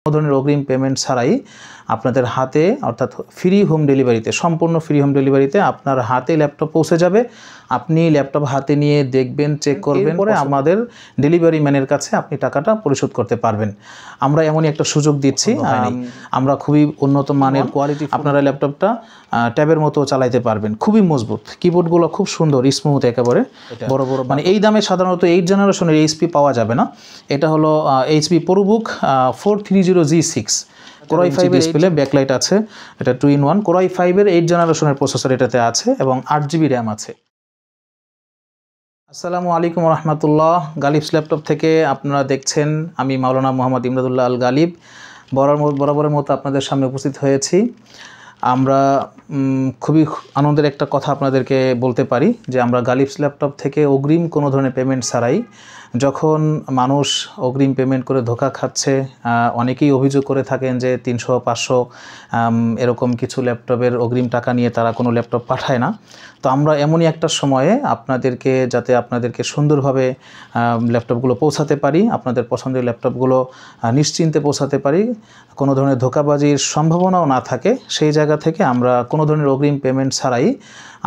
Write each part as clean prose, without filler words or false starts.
কোনো ধরনের অগ্রিম পেমেন্ট ছাড়াই আপনাদের হাতে অর্থাৎ ফ্রি হোম ডেলিভারিতে সম্পূর্ণ ফ্রি হোম ডেলিভারিতে আপনার হাতে ল্যাপটপ পৌঁছে যাবে। আপনি ল্যাপটপ হাতে নিয়ে দেখবেন, চেক করবেন, পরে আমাদের ডেলিভারি ম্যানের কাছে আপনি টাকাটা পরিশোধ করতে পারবেন। আমরা এমনই একটা সুযোগ দিচ্ছি। আমরা খুবই উন্নত মানের কোয়ালিটি আপনারা ল্যাপটপটা ট্যাবের মতো চালাইতে পারবেন। খুবই মজবুত, কিবোর্ডগুলো খুব সুন্দর, স্মুথ, একেবারে বড় বড়। মানে এই দামে সাধারণত 8 জেনারেশনের এইচপি পাওয়া যাবে না। এটা হলো HP ProBook 430G6 Core i5 এর ডিসপ্লে, ব্যাকলাইট আছে, এটা 2-in-1 Core i5 এর 8 জেনারেশনের প্রসেসর এটাতে আছে এবং 8GB র্যাম আছে। আসসালামু আলাইকুম রহমতুল্লাহ। গালিবস ল্যাপটপ থেকে আপনারা দেখছেন, আমি মাওলানা মোহাম্মদ ইমদাদুল্লাহ আল গালিব বরাবরের মতো আপনাদের সামনে উপস্থিত হয়েছি। আমরা খুবই আনন্দের একটা কথা আপনাদেরকে বলতে পারি যে আমরা গালিবস ল্যাপটপ থেকে অগ্রিম কোনো ধরনের পেমেন্ট ছাড়াই, যখন মানুষ অগ্রিম পেমেন্ট করে ধোঁকা খাচ্ছে, অনেকেই অভিযোগ করে থাকেন যে 300-500 এরকম কিছু ল্যাপটপের অগ্রিম টাকা নিয়ে তারা কোনো ল্যাপটপ পাঠায় না। তো আমরা এমনই একটা সময়ে আপনাদেরকে সুন্দরভাবে ল্যাপটপগুলো পৌঁছাতে পারি, আপনাদের পছন্দের ল্যাপটপগুলো নিশ্চিন্তে পৌঁছাতে পারি, কোনো ধরনের ধোঁকাবাজির সম্ভাবনাও না থাকে, সেই জায়গা থেকে আমরা কোনো ধরনের অগ্রিম পেমেন্ট ছাড়াই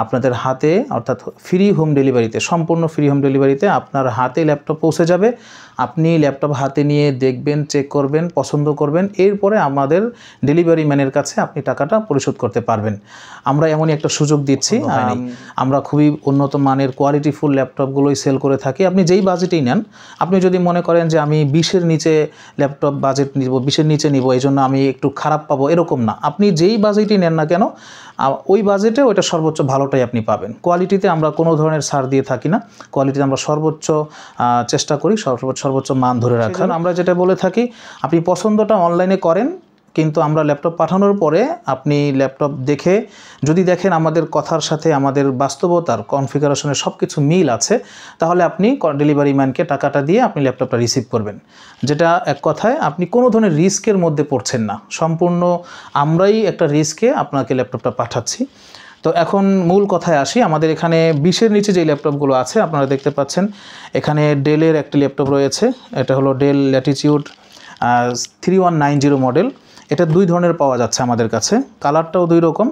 আপনাদের হাতে অর্থাৎ ফ্রি হোম ডেলিভারিতে সম্পূর্ণ ফ্রি হোম ডেলিভারিতে আপনার হাতে ল্যাপটপ পৌঁছে যাবে। আপনি ল্যাপটপ হাতে নিয়ে দেখবেন, চেক করবেন, পছন্দ করবেন, এরপরে আমাদের ডেলিভারি ম্যানের কাছে আপনি টাকাটা পরিশোধ করতে পারবেন। আমরা এমনই একটা সুযোগ দিচ্ছি। আমরা খুবই উন্নত মানের কোয়ালিটিফুল ল্যাপটপগুলোই সেল করে থাকি। আপনি যেই বাজেটেই নেন, আপনি যদি মনে করেন যে আমি 20-এর নিচে ল্যাপটপ বাজেট নিব, 20-এর নিচে নিব, এই জন্য আমি একটু খারাপ পাবো, এরকম না। আপনি যেই বাজেটই নেন না কেন, ওই বাজেটে ওইটা সর্বোচ্চ ভালোটাই আপনি পাবেন। কোয়ালিটিতে আমরা কোনো ধরনের ছাড় দিয়ে থাকি না, কোয়ালিটিতে আমরা সর্বোচ্চ চেষ্টা করি সর্বোচ্চ মান ধরে রাখার। আমরা যেটা বলে থাকি, আপনি পছন্দটা অনলাইনে করেন, কিন্তু আমরা ল্যাপটপ পাঠানোর পরে আপনি ল্যাপটপ দেখে যদি দেখেন আমাদের কথার সাথে আমাদের বাস্তবতার কনফিগারেশনের সব কিছু মিল আছে, তাহলে আপনি ডেলিভারি ম্যানকে টাকাটা দিয়ে আপনি ল্যাপটপটা রিসিভ করবেন। যেটা এক কথায় আপনি কোনো ধরনের রিস্কের মধ্যে পড়ছেন না, সম্পূর্ণ আমরাই একটা রিস্কে আপনাকে ল্যাপটপটা পাঠাচ্ছি। তো এখন মূল কথায় আসি। আমাদের এখানে 20-এর নিচে যে ল্যাপটপগুলো আছে আপনারা দেখতে পাচ্ছেন, এখানে ডেলের একটি ল্যাপটপ রয়েছে, এটা হলো ডেল ল্যাটিটিউড 3190 মডেল। এটা 2 ধরনের পাওয়া যাচ্ছে আমাদের কাছে, কালারটাও 2 রকম।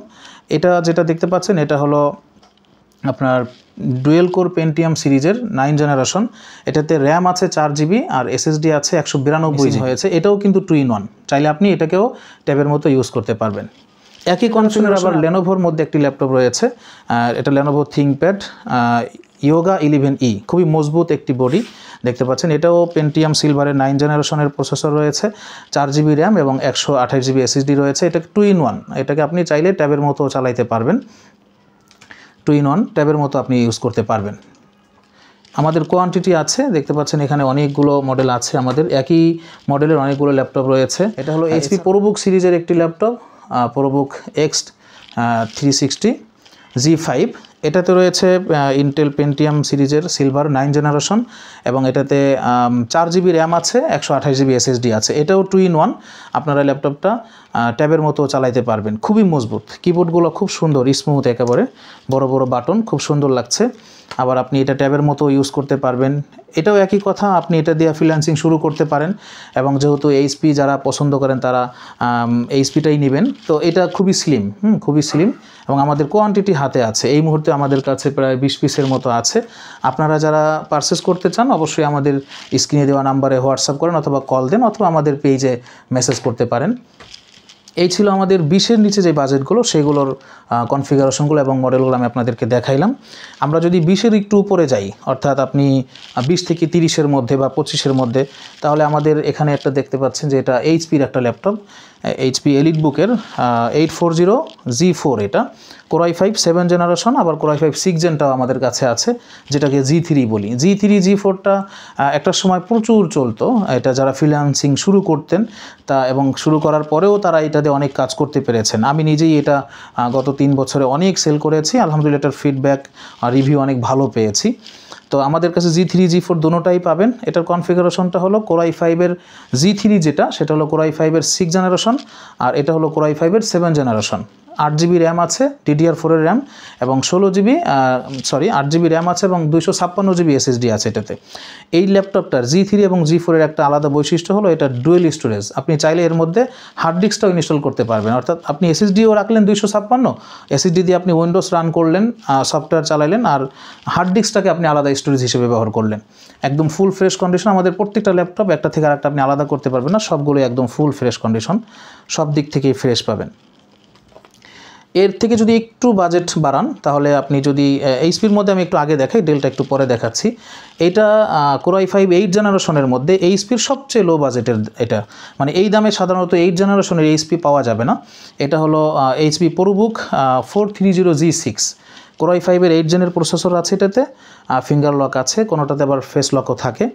এটা যেটা দেখতে পাচ্ছেন এটা হলো আপনার ডুয়েল কোর পেন্টিয়াম সিরিজের 9 জেনারেশন। এটাতে র্যাম আছে 4GB আর SSD আছে 192 হয়েছে। এটাও কিন্তু 2-in-1, চাইলে আপনি এটাকেও ট্যাবের মতো ইউজ করতে পারবেন। একই কনফিগারেশনের আবার লেনোভোর মধ্যে একটি ল্যাপটপ রয়েছে, এটা লেনোভো থিংকপ্যাড ইয়োগা 11E, খুবই মজবুত একটি বডি দেখতে পাচ্ছেন। এটাও পেন্টিয়াম সিলভারের 9 জেনারেশনের প্রসেসর রয়েছে, 4GB র্যাম এবং 128GB SSD রয়েছে। এটা 2-in-1, এটাকে আপনি চাইলে ট্যাবের মতো চালাইতে পারবেন। 2-in-1 ট্যাবের মতো আপনি ইউজ করতে পারবেন। আমাদের কোয়ান্টিটি আছে, দেখতে পাচ্ছেন এখানে অনেকগুলো মডেল আছে, আমাদের একই মডেলের অনেকগুলো ল্যাপটপ রয়েছে। এটা হলো HP ProBook সিরিজের একটি ল্যাপটপ, ProBook X360G5। এটাতে রয়েছে ইন্টেল পেন্টিয়াম সিরিজের সিলভার 9 জেনারেশন এবং এটাতে 4GB র্যাম আছে, 128GB SSD আছে। এটাও 2-in-1, আপনারা ল্যাপটপটা ট্যাবের মতো চালাইতে পারবেন। খুবই মজবুত, কিবোর্ডগুলো খুব সুন্দর, স্মুথ, একেবারে বড় বড় বাটন, খুব সুন্দর লাগছে। আবার আপনি এটা ট্যাবের মতো ইউজ করতে পারবেন। এটাও একই কথা, আপনি এটা দিয়ে ফ্রিল্যান্সিং শুরু করতে পারেন এবং যেহেতু এইচপি যারা পছন্দ করেন তারা এইচপিটাই নেবেন। তো এটা খুবই স্লিম, খুবই স্লিম এবং আমাদের কোয়ান্টিটি হাতে আছে। এই মুহূর্তে আমাদের কাছে প্রায় 20 পিসের মতো আছে। আপনারা যারা পারচেস করতে চান অবশ্যই আমাদের স্ক্রিনে দেওয়া নাম্বারে হোয়াটসঅ্যাপ করেন অথবা কল দেন অথবা আমাদের পেজে মেসেজ করতে পারেন। এই ছিল আমাদের 20-এর নিচে যে বাজেটগুলো, সেগুলোর কনফিগারেশনগুলো এবং মডেলগুলো আমি আপনাদেরকে দেখাইলাম। আমরা যদি 20-এর একটু উপরে যাই, অর্থাৎ আপনি 20 থেকে 30-এর মধ্যে বা 25-এর মধ্যে, তাহলে আমাদের এখানে একটা দেখতে পাচ্ছেন যে এটা এইচপির একটা ল্যাপটপ, HP EliteBook-এর 840G4। এটা Core i5 7 জেনারেশন, আবার Core i5 6 জেনটাও আমাদের কাছে আছে, যেটাকে G3 বলি। G3 G4টা একটা সময় প্রচুর চলতো, এটা যারা ফ্রিল্যান্সিং শুরু করতেন এবং শুরু করার পরেও তারা এটাতে অনেক কাজ করতে পেরেছেন। আমি নিজেই এটা গত 3 বছরে অনেক সেল করেছি, আলহামদুলিল্লাহ এটার ফিডব্যাক রিভিউ অনেক ভালো পেয়েছি। তো আমাদের কাছে G3 G4 দুটোটাই পাবেন। এটার কনফিগারেশনটা হলো Core i5-এর G3 যেটা, সেটা হলো Core i5-এর 6 জেনারেশন, আর এটা হলো Core i5-এর 7 জেনারেশন। 8GB র্যাম আছে, DDR4-এর র্যাম, এবং 8GB র্যাম আছে এবং 256GB SSD আছে এটাতে। এই ল্যাপটপটার G3 এবং G4-এর একটা আলাদা বৈশিষ্ট্য হলো এটা ডুয়েল স্টোরেজ। আপনি চাইলে এর মধ্যে হার্ড ডিস্কটাও ইনস্টল করতে পারবেন, অর্থাৎ আপনি SSDও রাখলেন 256, SSD দিয়ে আপনি উইন্ডোজ রান করলেন, সফটওয়্যার চালাইলেন, আর হার্ড ডিস্কটাকে আপনি আলাদা স্টোরেজ হিসেবে ব্যবহার করলেন। একদম ফুল ফ্রেশ কন্ডিশন। আমাদের প্রত্যেকটা ল্যাপটপ একটা থেকে আরেকটা আপনি আলাদা করতে পারবেন না, সবগুলোই একদম ফুল ফ্রেশ কন্ডিশন, সব দিক থেকেই ফ্রেশ পাবেন। এর থেকে যদি একটু বাজেট বাড়ান তাহলে আপনি যদি এইচপির মধ্যে আমি একটু আগে দেখাই, ডেলটা একটু পরে দেখাচ্ছি। এটা Core i5 8 জেনারেশনের মধ্যে এইচপির সবচেয়ে লো বাজেটের এটা, মানে এই দামে সাধারণত 8 জেনারেশনের এইচপি পাওয়া যাবে না। এটা হলো HP ProBook 430G6। Core i5-এর 8 জেনের প্রসেসর আছে এটাতে, ফিঙ্গার লক আছে, কোনোটাতে আবার ফেস লকও থাকে,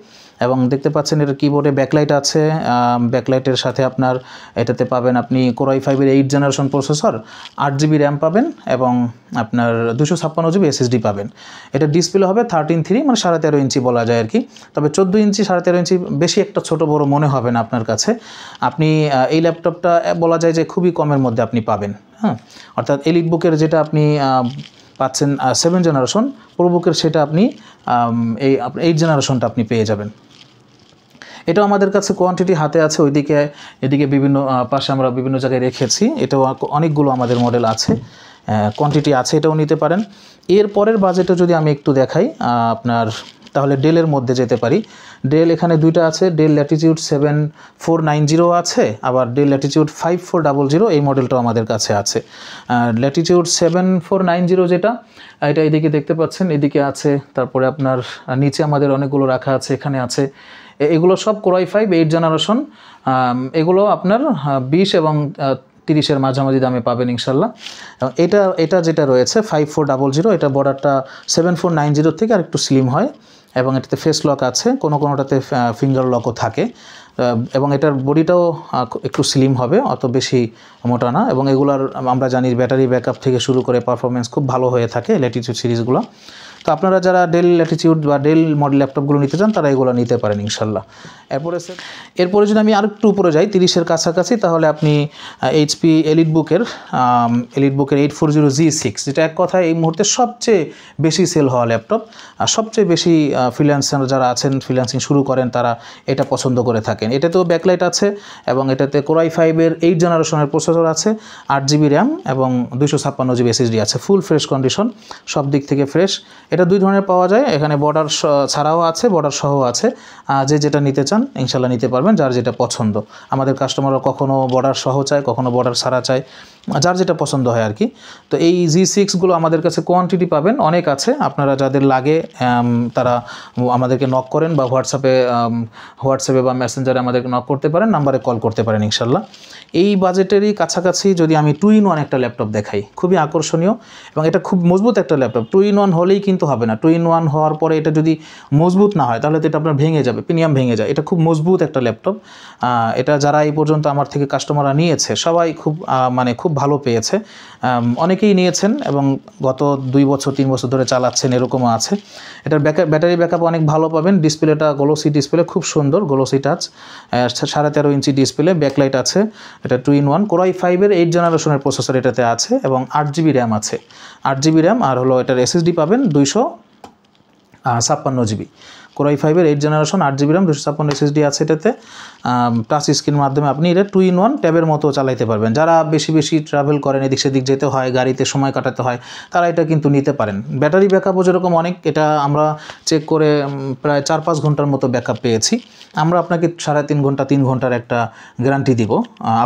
এবং দেখতে পাচ্ছেন এর কিবোর্ডে ব্যাকলাইট আছে। ব্যাকলাইটের সাথে আপনার এটাতে পাবেন আপনি Core i5-এর 8 জেনারেশন প্রসেসর, 8GB র্যাম পাবেন এবং আপনার 256GB SSD পাবেন। এটা ডিসপ্লে হবে 13.3, মানে 13.5 ইঞ্চি বলা যায় আর কি, তবে 14 ইঞ্চি 13.5 ইঞ্চি বেশি একটা ছোট বড় মনে হবে না আপনার কাছে। আপনি এই ল্যাপটপটা বলা যায় যে খুবই কমের মধ্যে আপনি পাবেন, হ্যাঁ, অর্থাৎ এলিটবুকের যেটা আপনি পাচ্ছেন 7 জেনারেশন, প্রোবুকের সেটা আপনি এই 8 জেনারেশনটা আপনি পেয়ে যাবেন। এটাও আমাদের কাছে কোয়ান্টিটি হাতে আছে, এদিকে বিভিন্ন পাশে আমরা বিভিন্ন জায়গায় রেখেছি। এটাও অনেকগুলো আমাদের মডেল আছে, কোয়ান্টিটি আছে, এটাও নিতে পারেন। এর পরের বাজেটে যদি আমি একটু দেখাই আপনার, তাহলে ডেলের মধ্যে যেতে পারি। ডেল এখানে দুইটা আছে, ডেল ল্যাটিটিউড 7490 আছে, আবার ডেল ল্যাটিটিউড 5400, এই মডেলটাও আমাদের কাছে আছে। ল্যাটিটিউড 7490 যেটা, এটা এদিকে দেখতে পাচ্ছেন, এদিকে আছে, তারপরে আপনার নিচে আমাদের অনেকগুলো রাখা আছে, এখানে আছে। এগুলো সব Core i5 8 জেনারেশন। এগুলো আপনার 20 এবং 30-এর মাঝামাঝি দামে পাবেন ইনশাল্লাহ। এটা যেটা রয়েছে 5400, এটা বর্ডারটা 7490 থেকে আর একটু স্লিম হয়, এবং এটাতে ফেস লক আছে, কোনোটাতে ফিঙ্গার লকও থাকে, এবং এটার বডিটাও একটু স্লিম হবে, অত বেশি মোটা না। এবং এগুলার আমরা জানি ব্যাটারি ব্যাকআপ থেকে শুরু করে পারফরমেন্স খুব ভালো হয়ে থাকে ল্যাটিটিউড সিরিজগুলো। তো আপনারা যারা ডেল ল্যাটিটিউড বা ডেল মডেল ল্যাপটপগুলো নিতে চান তারা এগুলো নিতে পারেন ইনশাল্লাহ। এরপরে যদি আমি আরেকটু উপরে যাই 30-এর কাছাকাছি, তাহলে আপনি HP এলিটবুকের 840G6, যেটা এক কথায় এই মুহূর্তে সবচেয়ে বেশি সেল হওয়া ল্যাপটপ, আর সবচেয়ে বেশি ফ্রিল্যান্সার যারা আছেন, ফ্রিল্যান্সিং শুরু করেন, তারা এটা পছন্দ করে থাকেন। এটাতেও ব্যাকলাইট আছে এবং এটাতে Core i5-এর 8 জেনারেশনের প্রসেসর আছে, 8GB র্যাম এবং 256GB SSD আছে, ফুল ফ্রেশ কন্ডিশন, সব দিক থেকে ফ্রেশ। এটা দুই ধরনের পাওয়া যায়, এখানে বর্ডার ছাড়াও আছে, বর্ডার সহ আছে। যেটা নিতে চান ইনশাল্লাহ নিতে পারবেন, যার যেটা পছন্দ। আমাদের কাস্টমাররা কখনো বর্ডার সহ চায়, কখনো বর্ডার ছাড়া চায়, যার যেটা পছন্দ হয় আর কি। তো এই G6গুলো আমাদের কাছে কোয়ান্টিটি পাবেন অনেক আছে, আপনারা যাদের লাগে তারা আমাদেরকে নক করেন, বা হোয়াটসঅ্যাপে বা মেসেঞ্জারে আমাদেরকে নক করতে পারেন, নাম্বারে কল করতে পারেন ইনশাল্লাহ। এই বাজেটেরই কাছাকাছি যদি আমি 2-in-1 একটা ল্যাপটপ দেখাই, খুবই আকর্ষণীয়, এবং এটা খুব মজবুত একটা ল্যাপটপ। 2-in-1 হলেই কিন্তু হবে না, 2-in-1 হওয়ার পরে এটা যদি মজবুত না হয় তাহলে তো এটা আপনার ভেঙে যাবে, প্রিমিয়াম ভেঙে যায়। এটা খুব মজবুত একটা ল্যাপটপ। এটা যারা এই পর্যন্ত আমার থেকে কাস্টমাররা নিয়েছে সবাই খুব ভালো পেয়েছে, অনেকেই নিয়েছেন এবং গত 2 বছর 3 বছর ধরে চালাচ্ছেন, এরকমও আছে। এটার ব্যাটারি ব্যাকআপ অনেক ভালো পাবেন। ডিসপ্লেটা গ্লোসি ডিসপ্লে, খুব সুন্দর glossy touch, 13.5 inch display, backlight আছে। এটা 2-in-1 Core i5-এর 8 জেনারেশনের প্রসেসর এটাতে আছে, এবং 8GB র্যাম আছে, 8GB র্যাম, আর হলো এটার SSD পাবেন 256GB। Core i5-এর 8 জেনারেশন, 8GB র্যাম, 256 SSD আছে এটাতে। টাচ স্ক্রিন মাধ্যমে আপনি এটা 2-in-1 ট্যাবের মতো চালাইতে পারবেন। যারা বেশি ট্রাভেল করেন, এদিক সেদিক যেতে হয়, গাড়িতে সময় কাটাতে হয়, তারা এটা কিন্তু নিতে পারেন। ব্যাটারি ব্যাকআপও যেরকম অনেক, এটা আমরা চেক করে প্রায় 4-5 ঘন্টার মতো ব্যাকআপ পেয়েছি। আমরা আপনাকে 3.5 ঘন্টা 3 ঘন্টার একটা গ্যারান্টি দিব,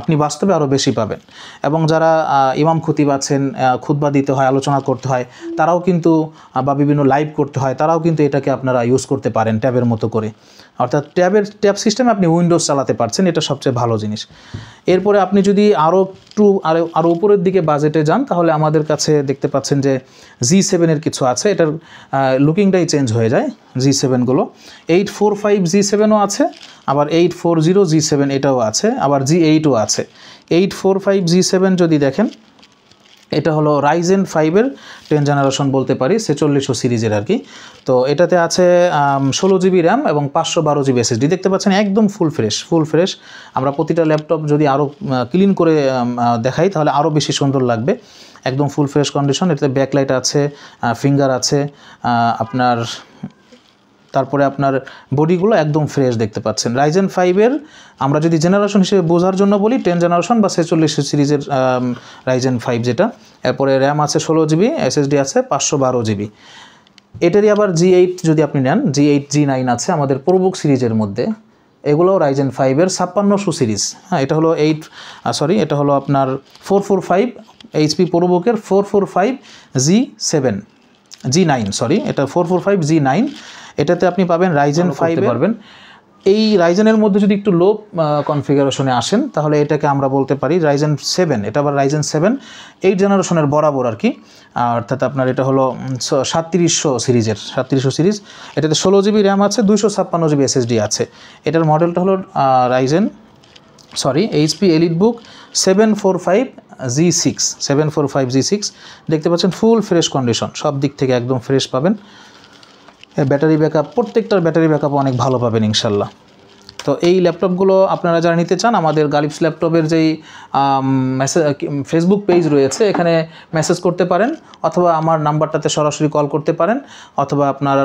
আপনি বাস্তবে আরও বেশি পাবেন। এবং যারা ইমাম খতিব আছেন, খুতবা দিতে হয়, আলোচনা করতে হয়, তারাও কিন্তু, বা বিভিন্ন লাইভ করতে হয়, তারাও কিন্তু এটাকে আপনারা ইউজ করতে পারেন ট্যাবের মতো করে। অর্থাৎ ট্যাব সিস্টেমে আপনি উইন্ডোজ চালাতে পারছেন, এটা সবচেয়ে ভালো জিনিস। এরপরে আপনি যদি আরও উপরের দিকে বাজেটে যান, তাহলে আমাদের কাছে দেখতে পাচ্ছেন যে G7-এর কিছু আছে। এটার লুকিংটাই চেঞ্জ হয়ে যায় G7গুলো। 845G7ও আছে, আবার 840G7 এটাও আছে, আবার G8ও আছে। 845G7 যদি দেখেন, এটা হলো রাইজেন 5-এর 10 জেনারেশন বলতে পারি, 4600 সিরিজের আর কি। তো এটাতে আছে 16 জিবি র্যাম এবং 512 জিবি এসএসডি। দেখতে পাচ্ছেন একদম ফুল ফ্রেশ। আমরা প্রতিটা ল্যাপটপ যদি আরও ক্লিন করে দেখাই তাহলে আরও বেশি সুন্দর লাগবে। একদম ফুল ফ্রেশ কন্ডিশন। এটাতে ব্যাকলাইট আছে, ফিঙ্গার আছে, আপনার তারপরে আপনার বডিগুলো একদম ফ্রেশ দেখতে পাচ্ছেন। রাইজেন 5-এর আমরা যদি জেনারেশন হিসেবে বোঝার জন্য বলি 10 জেনারেশন বা 4600 সিরিজের রাইজেন 5 যেটা। এরপরে র্যাম আছে 16 জিবি, এসএসডি আছে 512 জিবি। এটারই আবার G8 যদি আপনি নেন, G8 G9 আছে আমাদের প্রোবুক সিরিজের মধ্যে। এগুলোও রাইজেন 5-এর 5600 সিরিজ। হ্যাঁ, এটা হলো এটা হলো আপনার 445 এইচপি প্রোবুকের 445 G9, এটা 445 G9। এটাতে আপনি পাবেন রাইজেন 5 পারবেন। এই রাইজেনের মধ্যে যদি একটু লো কনফিগারেশনে আসেন তাহলে এটাকে আমরা বলতে পারি রাইজেন 7। এটা আবার রাইজেন 7 8 জেনারেশনের বরাবর আর কি। অর্থাৎ আপনার এটা হলো 3700 সিরিজ। এটাতে 16 জিবি র্যাম আছে, 256 জিবি এসএসডি আছে। এটার মডেলটা হলো এইচপি এলিটবুক 745G6। দেখতে পাচ্ছেন ফুল ফ্রেশ কন্ডিশন, সব দিক থেকে একদম ফ্রেশ পাবেন। ব্যাটারি ব্যাকআপ, প্রত্যেকটার ব্যাটারি ব্যাকআপ অনেক ভালো পাবেন ইনশাল্লাহ। তো এই ল্যাপটপগুলো আপনারা যারা নিতে চান আমাদের গালিবস ল্যাপটপের যেই ফেসবুক পেজ রয়েছে এখানে মেসেজ করতে পারেন, অথবা আমার নাম্বারটাতে সরাসরি কল করতে পারেন, অথবা আপনার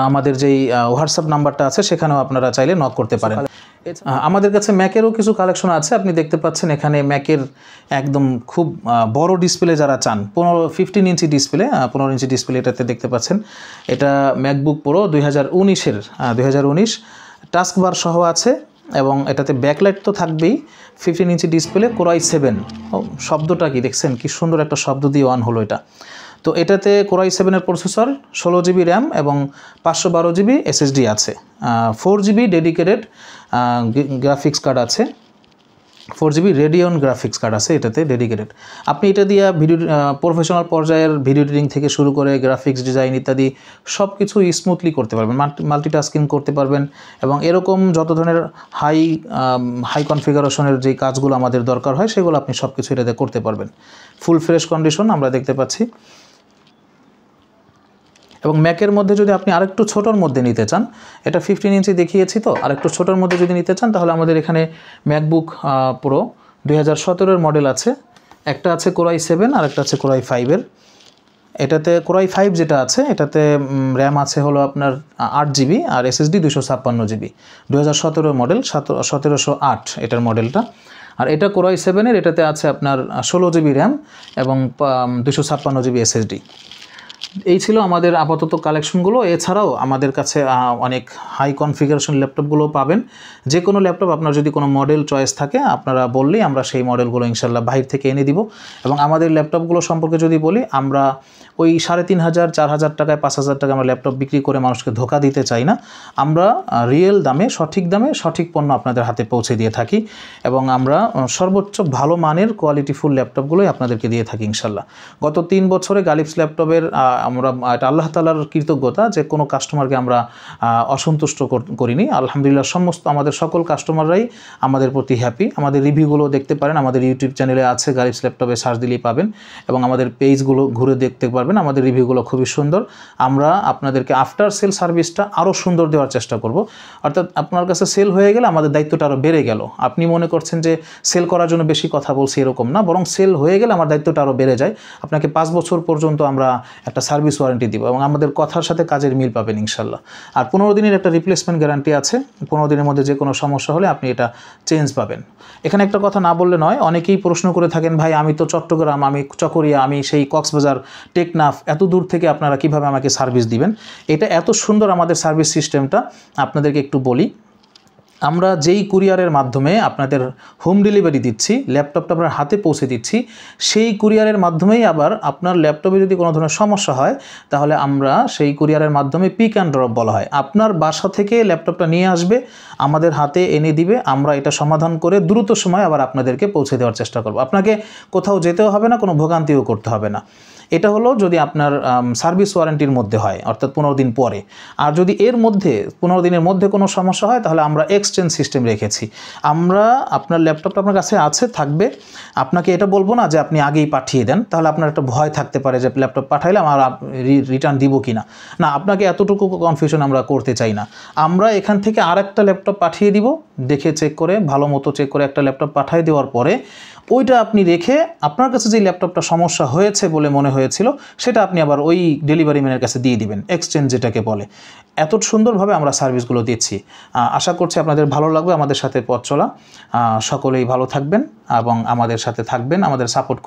আমাদের যেই হোয়াটসঅ্যাপ নাম্বারটা আছে সেখানেও আপনারা চাইলে নক করতে পারেন। আমাদের কাছে ম্যাকেরও কিছু কালেকশন আছে। আপনি দেখতে পাচ্ছেন এখানে ম্যাকের একদম খুব বড় ডিসপ্লে যারা চান, 15 ইঞ্চি ডিসপ্লে, 15 ইঞ্চি ডিসপ্লে এটাতে দেখতে পাচ্ছেন। এটা ম্যাকবুক প্রো 2019 টাস্কবার সহ আছে এবং এটাতে ব্যাকলাইট তো থাকবেই। 15 ইঞ্চি ডিসপ্লে, Core i7। শব্দটা কি দেখছেন, কি সুন্দর একটা শব্দ দিয়ে অন হলো এটা। তো এটাতে Core i7-এর প্রসেসর, 16 জিবি র্যাম এবং 512 জিবি এসএসডি আছে। 4 জিবি ডেডিকেটেড গ্রাফিক্স কার্ড আছে, 4 জিবি রেডিয়ন গ্রাফিক্স কার্ড আছে এটাতে ডেডিকেটেড। আপনি এটা দিয়ে ভিডিও প্রফেশনাল পর্যায়ের ভিডিও এডিটিং থেকে শুরু করে গ্রাফিক্স ডিজাইন ইত্যাদি সব কিছু স্মুথলি করতে পারবেন, মাল্টিটাস্কিং করতে পারবেন। এবং এরকম যত ধরনের হাই কনফিগারেশনের যে কাজগুলো আমাদের দরকার হয় সেগুলো আপনি সব কিছু এটাতে করতে পারবেন। ফুল ফ্রেশ কন্ডিশন আমরা দেখতে পাচ্ছি। এবং ম্যাকের মধ্যে যদি আপনি আরেকটু ছোটোর মধ্যে নিতে চান, এটা 15 ইঞ্চি দেখিয়েছি, তো আরেকটু ছোটোর মধ্যে যদি নিতে চান তাহলে আমাদের এখানে ম্যাকবুক প্রো 2017-এর মডেল আছে। একটা আছে Core i7 আর একটা আছে Core i5-এর। এটাতে Core i5 যেটা আছে এটাতে র্যাম আছে হলো আপনার 8 জিবি আর এসএসডি 256 জিবি। 2017 মডেল, 1708 এটার মডেলটা। আর এটা Core i7-এর, এটাতে আছে আপনার 16 জিবি র্যাম এবং 256 জিবি এসএসডি। এই ছিল আমাদের আপাতত কালেকশনগুলো। এছাড়াও আমাদের কাছে অনেক হাই কনফিগারেশন ল্যাপটপগুলো পাবেন। যে কোনো ল্যাপটপ আপনার যদি কোনো মডেল চয়েস থাকে আপনারা বললেই আমরা সেই মডেলগুলো ইনশাল্লাহ বাহির থেকে এনে দিব। এবং আমাদের ল্যাপটপগুলো সম্পর্কে যদি বলি, আমরা ওই 3500, 4000 টাকায়, 5000 টাকা আমরা ল্যাপটপ বিক্রি করে মানুষকে ধোকা দিতে চাই না। আমরা রিয়েল দামে, সঠিক দামে সঠিক পণ্য আপনাদের হাতে পৌঁছে দিয়ে থাকি এবং আমরা সর্বোচ্চ ভালো মানের কোয়ালিটিফুল ল্যাপটপগুলোই আপনাদেরকে দিয়ে থাকি ইনশাল্লাহ। গত 3 বছরে গালিবস ল্যাপটপের আমরা এটা আল্লাহ তাআলার কৃতজ্ঞতা যে কোনো কাস্টমারকে আমরা অসন্তুষ্ট করিনি। আলহামদুলিল্লাহ আমাদের সকল কাস্টমাররাই আমাদের প্রতি হ্যাপি। আমাদের রিভিউগুলো দেখতে পারেন, আমাদের ইউটিউব চ্যানেলে আছে, গালিবস ল্যাপটপে সার্চ দিলেই পাবেন এবং আমাদের পেজগুলো ঘুরে দেখতে পারবেন। আমাদের রিভিউগুলো খুবই সুন্দর। আমরা আপনাদেরকে আফটার সেল সার্ভিসটা আরও সুন্দর দেওয়ার চেষ্টা করব। অর্থাৎ আপনার কাছে সেল হয়ে গেলে আমাদের দায়িত্বটা আরও বেড়ে গেল। আপনি মনে করছেন যে সেল করার জন্য বেশি কথা বলছি, এরকম না, বরং সেল হয়ে গেলে আমার দায়িত্বটা আরও বেড়ে যায়। আপনাকে 5 বছর পর্যন্ত আমরা একটা সার্ভিস ওয়ারেন্টি দিব এবং আমাদের কথার সাথে কাজের মিল পাবেন ইনশাল্লাহ। আর 15 দিনের একটা রিপ্লেসমেন্ট গ্যারান্টি আছে। 15 দিনের মধ্যে যে কোনো সমস্যা হলে আপনি এটা চেঞ্জ পাবেন। এখানে একটা কথা না বললে নয়, অনেকেই প্রশ্ন করে থাকেন, ভাই আমি তো চট্টগ্রাম, আমি চকরিয়া, আমি সেই কক্সবাজার, টেকনাফ, এত দূর থেকে আপনারা কিভাবে আমাকে সার্ভিস দিবেন? এটা এত সুন্দর আমাদের সার্ভিস সিস্টেমটা, আপনাদেরকে একটু বলি। আমরা যেই কুরিয়ারের মাধ্যমে আপনাদের হোম ডেলিভারি দিচ্ছি, ল্যাপটপটা আপনার হাতে পৌঁছে দিচ্ছি, সেই কুরিয়ারের মাধ্যমেই আবার আপনার ল্যাপটপে যদি কোনো ধরনের সমস্যা হয় তাহলে আমরা সেই কুরিয়ারের মাধ্যমে পিক অ্যান্ড ড্রপ বলা হয়, আপনার বাসা থেকে ল্যাপটপটা নিয়ে আসবে, আমাদের হাতে এনে দিবে, আমরা এটা সমাধান করে দ্রুত সময় আবার আপনাদেরকে পৌঁছে দেওয়ার চেষ্টা করব। আপনাকে কোথাও যেতেও হবে না, কোনো ভোগান্তিও করতে হবে না। এটা হলো যদি আপনার সার্ভিস ওয়ারেন্টির মধ্যে হয়, অর্থাৎ 15 দিন পরে। আর যদি এর মধ্যে 15 দিনের মধ্যে কোনো সমস্যা হয় তাহলে আমরা এক্সচেঞ্জ সিস্টেম রেখেছি। আমরা আপনার ল্যাপটপটা আপনার কাছে থাকবে, আপনাকে এটা বলবো না যে আপনি আগেই পাঠিয়ে দেন, তাহলে আপনার একটা ভয় থাকতে পারে যে ল্যাপটপ পাঠাইলাম আর রিটার্ন দিব কি না। না, আপনাকে এতটুকু কনফিউশন আমরা করতে চাই না। আমরা এখান থেকে আরেকটা ল্যাপটপ পাঠিয়ে দিব, দেখে চেক করে ভালো মতো চেক করে একটা ল্যাপটপ পাঠিয়ে দেওয়ার পরে ওইটা আপনি রেখে আপনার কাছে যে ল্যাপটপটা সমস্যা হয়েছে বলে মনে হয়েছিল সেটা আপনি আবার ওই ডেলিভারি ম্যানের কাছে দিয়ে দিবেন, এক্সচেঞ্জ যেটাকে বলে। এত সুন্দরভাবে আমরা সার্ভিসগুলো দিচ্ছি। আশা করছি আপনাদের ভালো লাগবে আমাদের সাথে পথ চলা। সকলেই ভালো থাকবেন এবং আমাদের সাথে থাকবেন, আমাদের সাপোর্ট